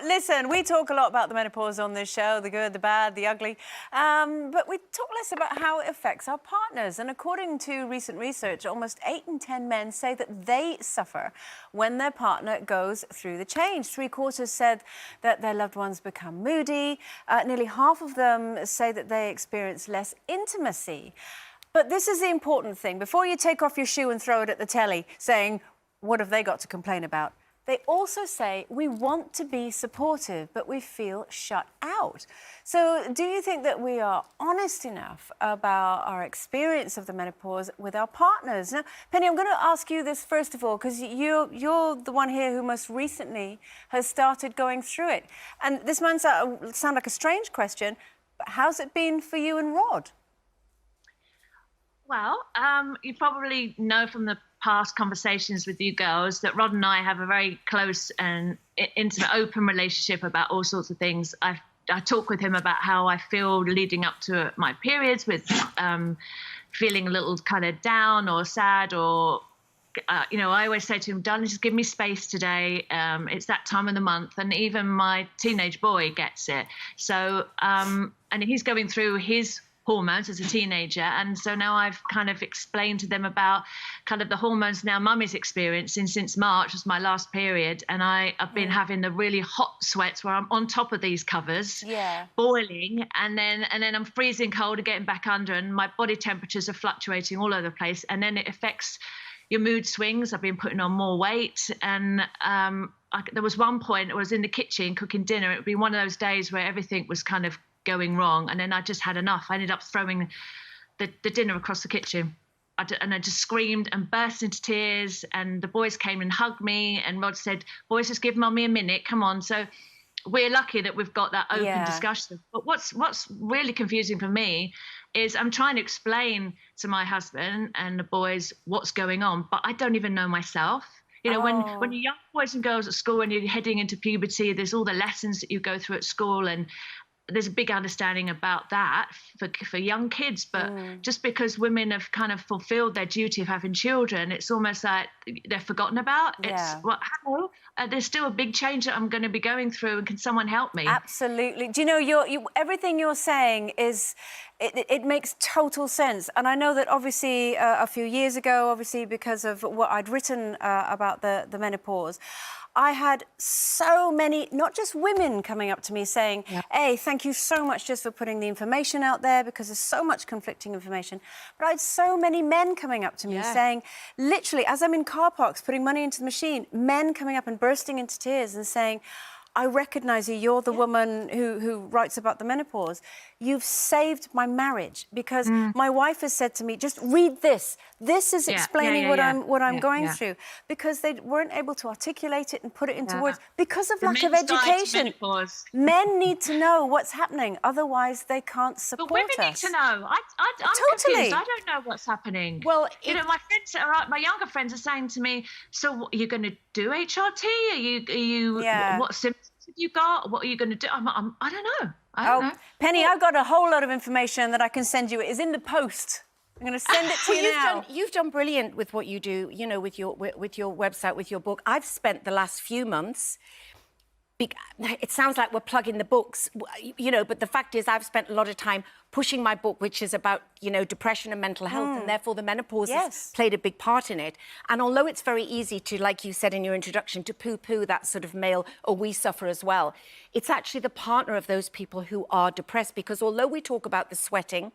listen, we talk a lot about the menopause on this show, the good, the bad, the ugly, but we talk less about how it affects our partners. And according to recent research, almost 8 in 10 men say that they suffer when their partner goes through the change. 3/4 said that their loved ones become moody. Nearly half of them say that they experience less intimacy. But this is the important thing. Before you take off your shoe and throw it at the telly, saying, what have they got to complain about? They also say we want to be supportive, but we feel shut out. So do you think that we are honest enough about our experience of the menopause with our partners? Now, Penny, I'm going to ask you this first of all, because you're the one here who most recently has started going through it. And this might sound like a strange question, but how's it been for you and Rod? Well, you probably know from the past conversations with you girls that Rod and I have a very close and intimate, open relationship about all sorts of things. I talk with him about how I feel leading up to my periods, with feeling a little kind of down or sad, or I always say to him, darling, just give me space today. It's that time of the month. And even my teenage boy gets it. So, and he's going through his hormones as a teenager, and so now I've kind of explained to them about kind of the hormones now mum is experiencing since March was my last period, and I've been having the really hot sweats where I'm on top of these covers, boiling, and then I'm freezing cold and getting back under, and my body temperatures are fluctuating all over the place, and then it affects your mood swings. I've been putting on more weight, and there was one point I was in the kitchen cooking dinner. It would be one of those days where everything was kind of going wrong, and then I just had enough. I ended up throwing the dinner across the kitchen, and I just screamed and burst into tears, and the boys came and hugged me, and Rod said, boys, just give mummy a minute, come on. So we're lucky that we've got that open discussion. But what's really confusing for me is I'm trying to explain to my husband and the boys what's going on, but I don't even know myself. You know, when you're young boys and girls at school and you're heading into puberty, there's all the lessons that you go through at school, and there's a big understanding about that for young kids, but just because women have kind of fulfilled their duty of having children, it's almost like they're forgotten about. It's there's still a big change that I'm going to be going through, and can someone help me? Absolutely. Do you know, everything you're saying is, it makes total sense. And I know that obviously a few years ago, obviously because of what I'd written about the menopause, I had so many, not just women coming up to me saying, hey, thank you so much just for putting the information out there, because there's so much conflicting information. But I had so many men coming up to me saying, literally, as I'm in car parks putting money into the machine, men coming up and bursting into tears and saying, I recognise you. You're the woman who writes about the menopause. You've saved my marriage, because my wife has said to me, just read this. This is explaining what I'm going through, because they weren't able to articulate it and put it into words because of lack of education. Men need to know what's happening, otherwise they can't support us. But women need to know. I'm confused. I don't know what's happening. Well, you know, my younger friends are saying to me, so are you going to do HRT? Are you what symptoms have you got? What are you going to do? I don't know. I don't know. Penny, I've got a whole lot of information that I can send you. It is in the post. I'm going to send it to you now. You've done brilliant with what you do, you know, with your website, with your book. I've spent the last few months, it sounds like we're plugging the books, you know, but the fact is I've spent a lot of time pushing my book, which is about, you know, depression and mental health, and therefore the menopause has played a big part in it. And although it's very easy to, like you said in your introduction, to poo-poo that sort of male, or we suffer as well, it's actually the partner of those people who are depressed, because although we talk about the sweating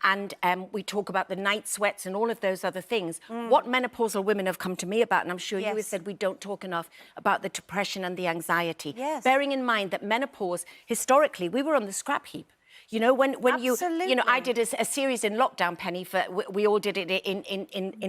and we talk about the night sweats and all of those other things, what menopausal women have come to me about, and I'm sure you have said we don't talk enough about the depression and the anxiety. Bearing in mind that menopause, historically, we were on the scrap heap. You know, when you know, I did a series in lockdown, Penny, we all did it in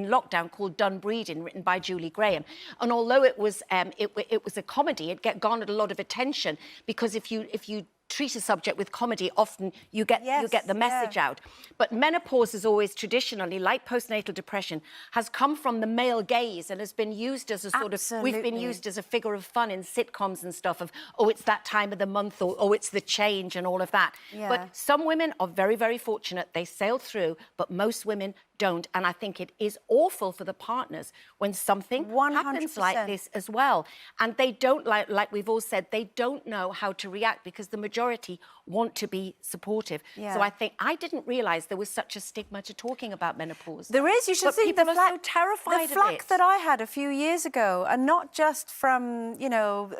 lockdown, called Done Breeding, written by Julie Graham. And although it was a comedy, it garnered a lot of attention, because if you treat a subject with comedy, often you get the message out. But menopause is always traditionally, like postnatal depression, has come from the male gaze and has been used as a sort of, we've been used as a figure of fun in sitcoms and stuff of, oh, it's that time of the month, or oh, it's the change and all of that. But some women are very, very fortunate. They sail through, but most women don't. And I think it is awful for the partners when something 100%. happens like this as well. And they don't, like we've all said, they don't know how to react because the majority want to be supportive. So I think I didn't realise there was such a stigma to talking about menopause. There is. You should but see people the are flack, so terrified the flack of it. that I had a few years ago, and not just from, you know,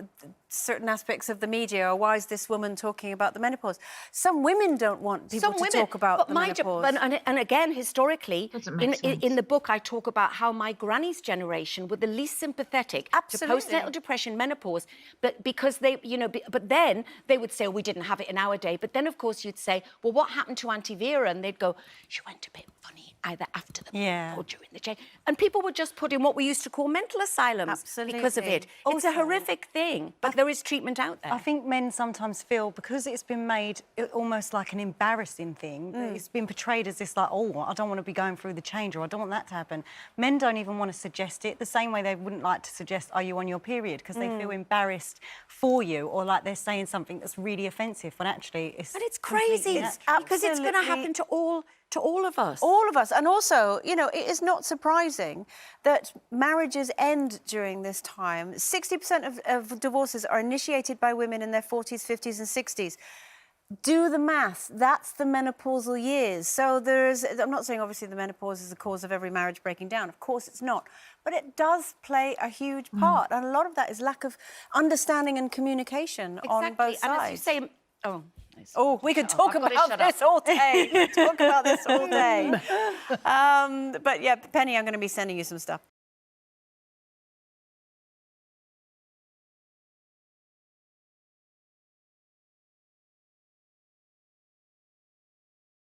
certain aspects of the media, or why is this woman talking about the menopause? Some women don't want people to talk about the menopause. And again, historically, Doesn't make sense. in the book, I talk about how my granny's generation were the least sympathetic to postnatal depression, menopause, but because they, you know, but then they would say, oh, we didn't have it in our day. But then, of course, you'd say, well, what happened to Auntie Vera? And they'd go, she went a bit funny either after the or during the change. And people would just put in what we used to call mental asylums because of it. It's a horrific thing, but there is treatment out there. I think men sometimes feel, because it's been made almost like an embarrassing thing, that it's been portrayed as this, like, oh, I don't want to be going through the change, or I don't want that to happen. Men don't even want to suggest it, the same way they wouldn't like to suggest, are you on your period? Because they feel embarrassed for you, or like they're saying something that's really offensive, when actually it's... But it's crazy, because it's going to happen to all of us. All of us. And also, you know, it is not surprising that marriages end during this time. 60% of divorces are initiated by women in their 40s, 50s and 60s. Do the math. That's the menopausal years. So I'm not saying obviously the menopause is the cause of every marriage breaking down. Of course it's not. But it does play a huge part. And a lot of that is lack of understanding and communication on both sides. And as you say... Oh, we could talk about this all day. But yeah, Penny, I'm going to be sending you some stuff.